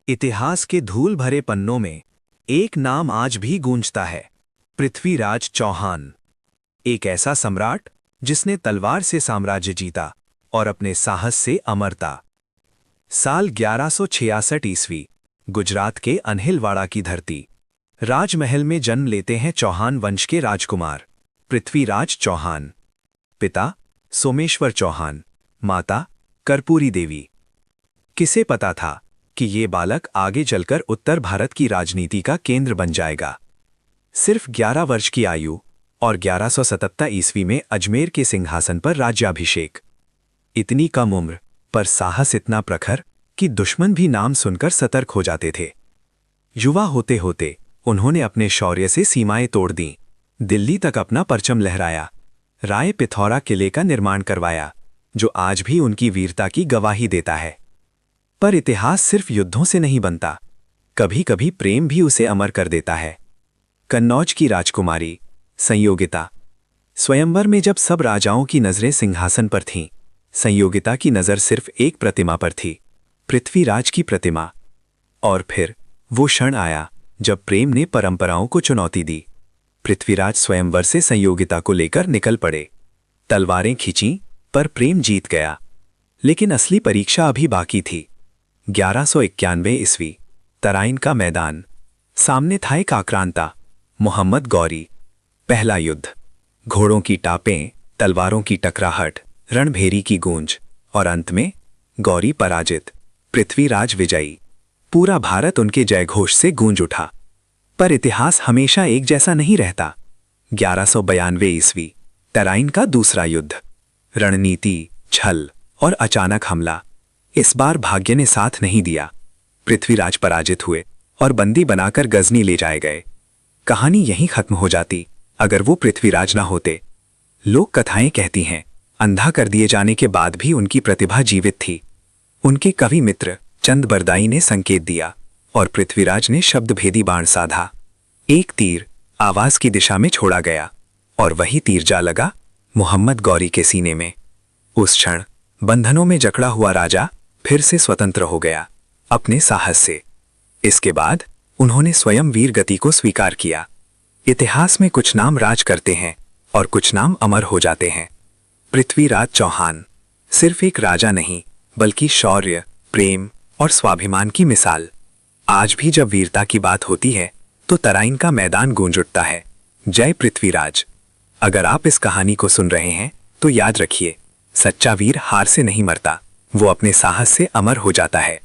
इतिहास के धूल भरे पन्नों में एक नाम आज भी गूंजता है, पृथ्वीराज चौहान। एक ऐसा सम्राट जिसने तलवार से साम्राज्य जीता और अपने साहस से अमरता। साल 1166 ईस्वी, गुजरात के अनहिलवाड़ा की धरती, राजमहल में जन्म लेते हैं चौहान वंश के राजकुमार पृथ्वीराज चौहान। पिता सोमेश्वर चौहान, माता कर्पूरी देवी। किसे पता था कि ये बालक आगे चलकर उत्तर भारत की राजनीति का केंद्र बन जाएगा। सिर्फ 11 वर्ष की आयु और 1177 ईस्वी में अजमेर के सिंहासन पर राज्याभिषेक। इतनी कम उम्र पर साहस इतना प्रखर कि दुश्मन भी नाम सुनकर सतर्क हो जाते थे। युवा होते होते उन्होंने अपने शौर्य से सीमाएं तोड़ दीं, दिल्ली तक अपना परचम लहराया, राय पिथौरा किले का निर्माण करवाया, जो आज भी उनकी वीरता की गवाही देता है। पर इतिहास सिर्फ युद्धों से नहीं बनता, कभी कभी प्रेम भी उसे अमर कर देता है। कन्नौज की राजकुमारी संयोगिता। स्वयंवर में जब सब राजाओं की नजरें सिंहासन पर थीं, संयोगिता की नजर सिर्फ एक प्रतिमा पर थी, पृथ्वीराज की प्रतिमा। और फिर वो क्षण आया जब प्रेम ने परंपराओं को चुनौती दी। पृथ्वीराज स्वयंवर से संयोगिता को लेकर निकल पड़े। तलवारें खींचीं, पर प्रेम जीत गया। लेकिन असली परीक्षा अभी बाकी थी। 1191 ईस्वी, तराइन का मैदान। सामने था एक आक्रांता, मोहम्मद गौरी। पहला युद्ध। घोड़ों की टापें, तलवारों की टकराहट, रणभेरी की गूंज, और अंत में गौरी पराजित, पृथ्वीराज विजयी। पूरा भारत उनके जयघोष से गूंज उठा। पर इतिहास हमेशा एक जैसा नहीं रहता। 1192 ईस्वी, तराइन का दूसरा युद्ध। रणनीति, छल और अचानक हमला। इस बार भाग्य ने साथ नहीं दिया। पृथ्वीराज पराजित हुए और बंदी बनाकर गजनी ले जाए गए। कहानी यहीं खत्म हो जाती अगर वो पृथ्वीराज ना होते। लोक कथाएं कहती हैं, अंधा कर दिए जाने के बाद भी उनकी प्रतिभा जीवित थी। उनके कवि मित्र चंद बरदाई ने संकेत दिया और पृथ्वीराज ने शब्दभेदी बाण साधा। एक तीर आवाज की दिशा में छोड़ा गया और वही तीर जा लगा मोहम्मद गौरी के सीने में। उस क्षण बंधनों में जकड़ा हुआ राजा फिर से स्वतंत्र हो गया, अपने साहस से। इसके बाद उन्होंने स्वयं वीर गति को स्वीकार किया। इतिहास में कुछ नाम राज करते हैं और कुछ नाम अमर हो जाते हैं। पृथ्वीराज चौहान सिर्फ एक राजा नहीं, बल्कि शौर्य, प्रेम और स्वाभिमान की मिसाल। आज भी जब वीरता की बात होती है तो तराइन का मैदान गूंज उठता है। जय पृथ्वीराज। अगर आप इस कहानी को सुन रहे हैं तो याद रखिए, सच्चा वीर हार से नहीं मरता, वो अपने साहस से अमर हो जाता है।